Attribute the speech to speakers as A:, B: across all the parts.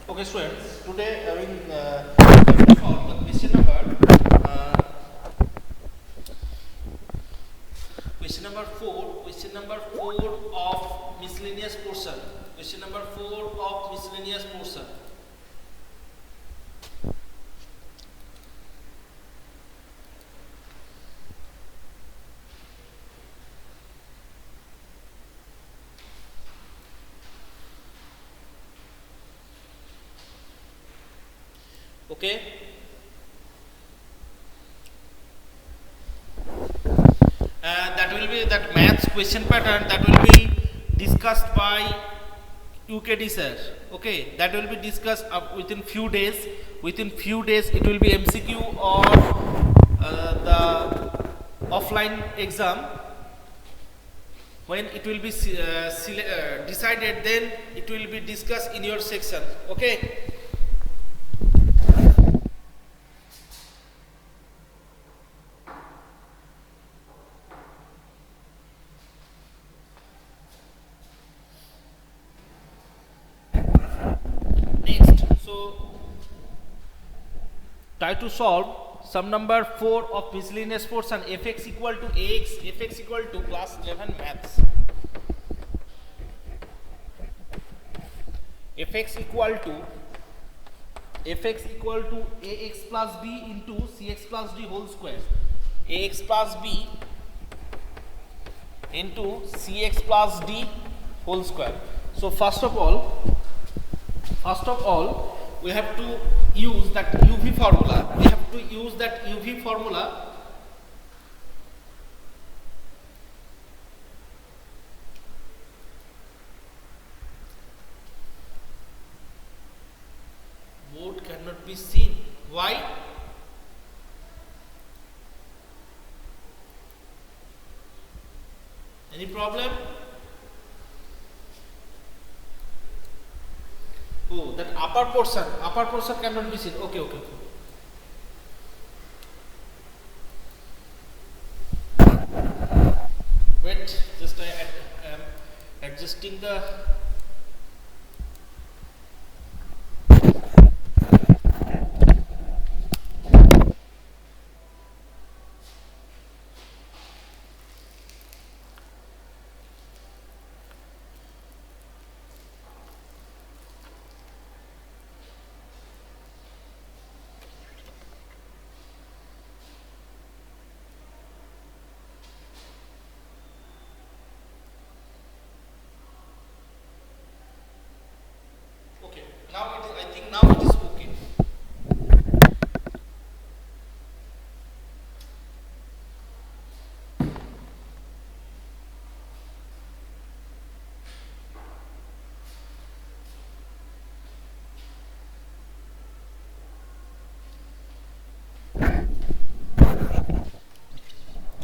A: Okay, students. Today, I will solve the question number 4. Question number 4 of miscellaneous portion. Question number 4 of miscellaneous portion. Okay. That will be that maths question pattern that will be discussed by UKD sir. Okay, that will be discussed within few days. Within few days, it will be MCQ or the offline exam. When it will be decided, then it will be discussed in your section. Okay. Try to solve sum number 4 of miscellaneous portion fx equal to ax, fx equal to class 11 maths. fx equal to ax plus b into cx plus d whole square. ax plus b into cx plus d whole square. So first of all, we have to use that UV formula. Board cannot be seen. Why? Any problem? Oh, that upper portion cannot be seen. Okay. Wait, just I am adjusting the. Now it is, I think now it is okay.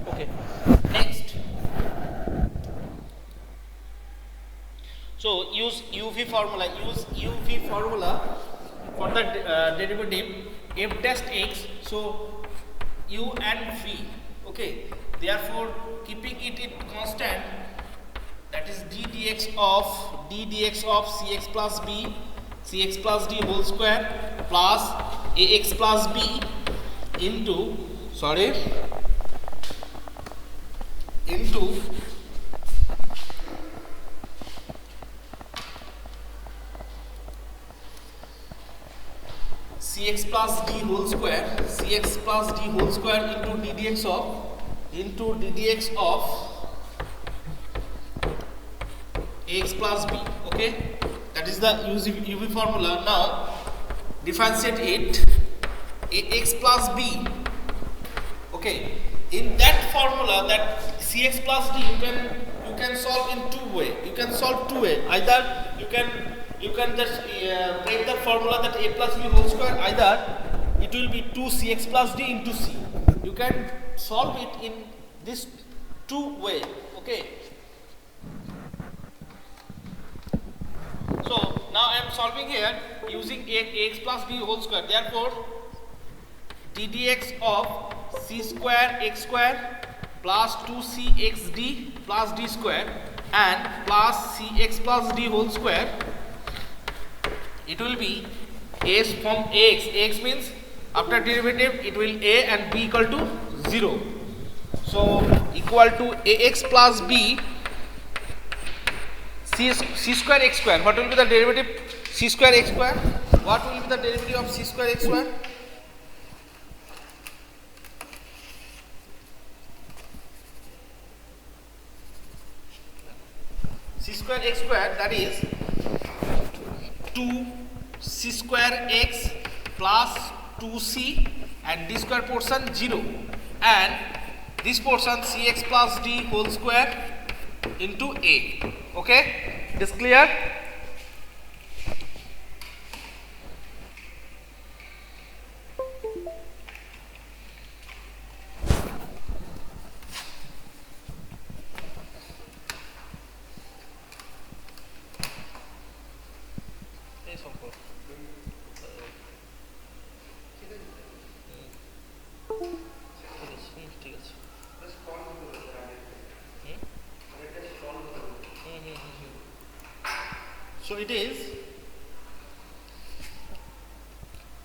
A: Okay. Next. So use UV formula for the derivative f dash x. So u and v. Okay. Therefore, keeping it constant, that is d dx of cx plus b, cx plus d whole square plus ax plus b into cx plus d whole square into ddx of ax plus b. Okay, that is the UV formula. Now differentiate it, ax plus b. Okay, in that formula, that cx plus d, you can solve in two way. Either you can just break the formula that a plus b whole square. Either it will be 2 cx plus d into c. You can solve it in this two way. Okay. So now I am solving here using ax plus b whole square. Therefore, ddx of c square x square plus 2cxd plus d square and plus cx plus d whole square it will be a from ax. Ax means after derivative it will a and b equal to 0. So equal to ax plus b c square x square. What will be the derivative? C square x square. What will be the derivative of c square x square? C square x square, that is 2 c square x plus 2c, and d square portion 0, and this portion cx plus d whole square into a. Okay, it is clear? So it is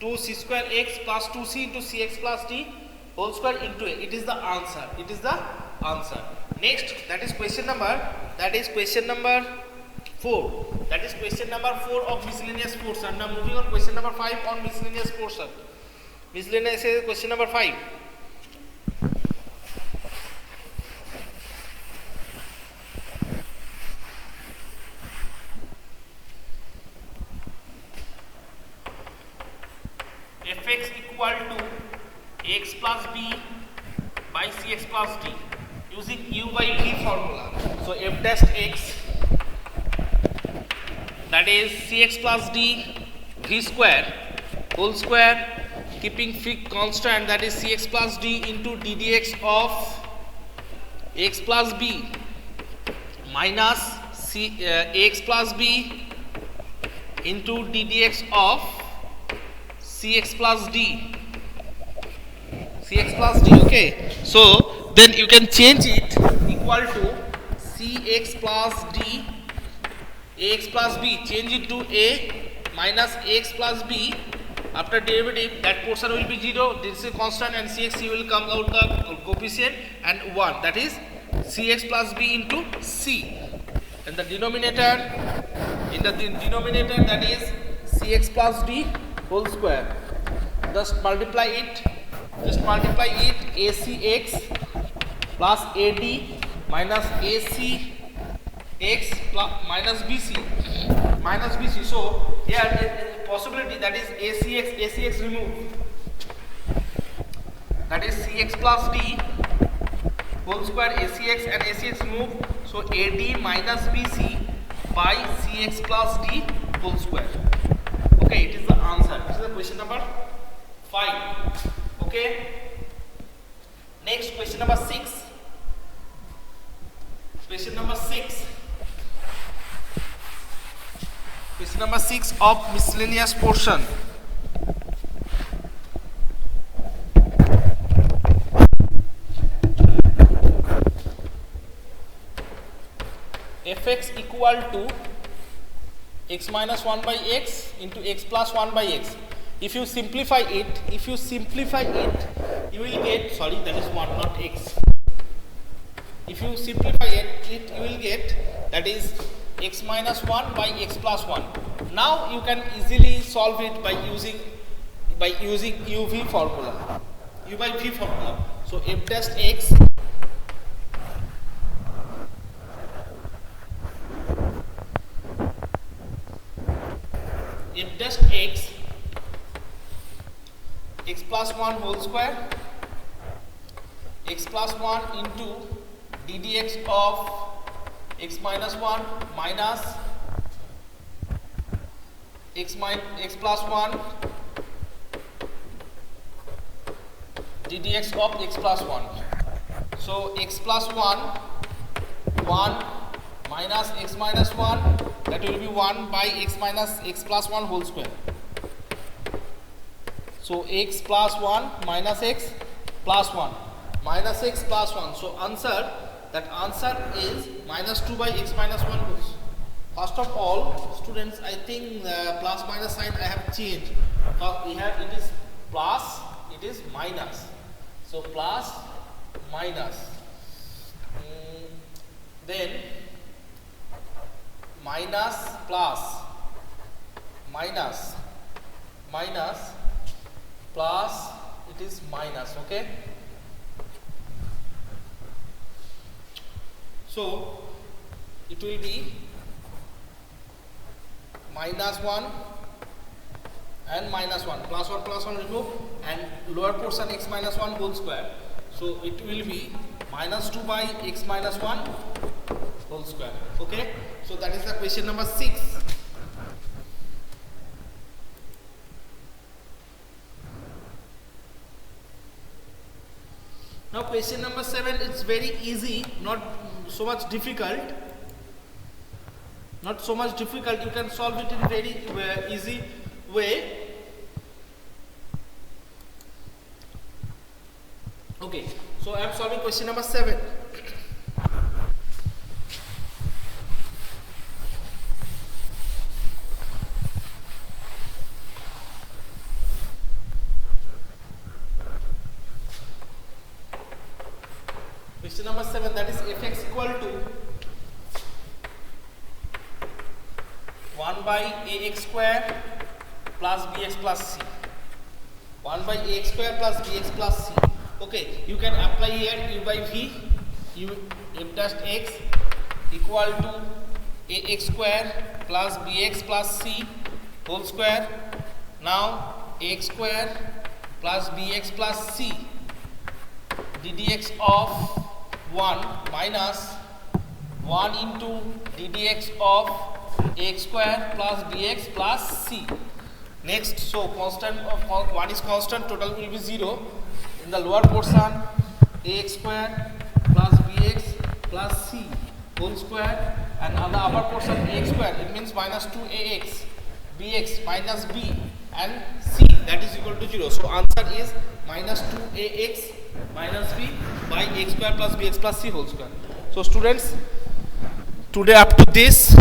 A: 2 c square x plus 2c into cx plus d whole square into a. It is the answer. It is the answer. Next, that is question number 4. That is question number 4 of miscellaneous portion. Now moving on question number 5 on miscellaneous portion. Miscellaneous is question number 5. Fx equal to x plus b by cx plus d using u by v formula. So f dash x, that is cx plus d v square whole square, keeping fixed constant, that is cx plus d into d dx of x plus b minus x plus b into d dx of cx plus d. Okay, so then you can change it equal to cx plus d ax plus b, change it to a minus ax plus b. After derivative, that portion will be 0, this is constant, and cx will come out the coefficient, and 1, that is cx plus b into c, and the denominator, that is cx plus d whole square. Just multiply it acx plus ad minus acx plus minus bc. So here possibility, that is acx remove, that is cx plus d whole square, acx and acx remove, so ad minus bc by cx plus d whole square. Okay, it is the answer. This is the question number 5. Okay. Next, question number 6. Question number 6 of miscellaneous portion. Fx equal to x minus 1 by x into x plus 1 by x. If you simplify it, you will get, sorry, that is 1, not x. If you simplify it, you will get, that is x minus 1 by x plus 1. Now you can easily solve it by using uv formula, u by v formula. So f dash x x plus 1 whole square, x plus 1 into d dx of x minus 1 minus x plus 1 d dx of x plus 1. So x plus 1 minus x minus 1, that will be 1 by x minus x plus 1 whole square. So x plus 1 minus x plus 1 minus x plus 1. So answer is minus 2 by x minus 1 whole. First of all, students, I think the plus minus sign I have changed. Because we have it is plus, it is minus. So plus minus. Then minus plus minus minus plus it is minus. Okay. So it will be minus 1 and minus 1 plus 1 remove and lower portion x minus 1 whole square. So it will be minus 2 by x minus 1 whole square. Okay. So that is the question number 6. Now question number 7, it's very easy, not so much difficult. Not so much difficult, you can solve it in very easy way. Okay, so I am solving question number 7. Question number 7, that is fx equal to 1 by ax square plus bx plus c. 1 by ax square plus bx plus c. Okay, you can apply here u by v, f dash x equal to ax square plus bx plus c whole square. Now ax square plus bx plus c ddx of 1 minus 1 into ddx of x square plus bx plus c. Next, so constant of 1 is constant, total will be 0. In the lower portion, ax square plus bx plus c whole square, and on the upper portion ax square, it means minus 2ax, bx minus b and c, that is equal to 0. So answer is minus 2ax minus b by x square plus bx plus c whole square. So students, today up to this.